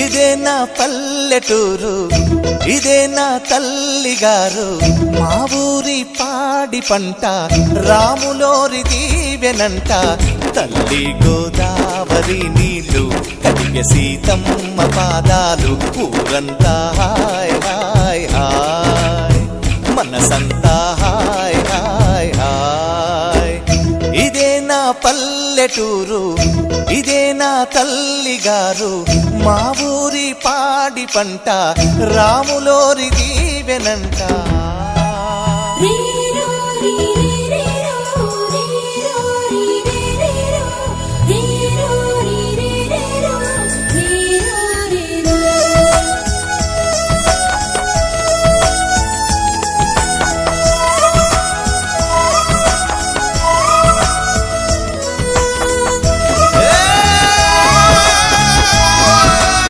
ఇదే నా పల్లెటూరు, ఇదే నా తల్లిగారు. మా ఊరి పాడి పంట రాములోరి దీవెనంట. తల్లి గోదావరి నీళ్ళు కడిగే సీతమ్మ పాదాలు. ఊరంతా హాయ్ హాయ్ హాయ్, మనసంతా హాయ్ హాయ్ హాయ్. ఇదే నా పల్లెటూరు, ఇదే నా తల్లిగారు. మా ఊరి పాడి పంట రాములోరి దీవెనంట.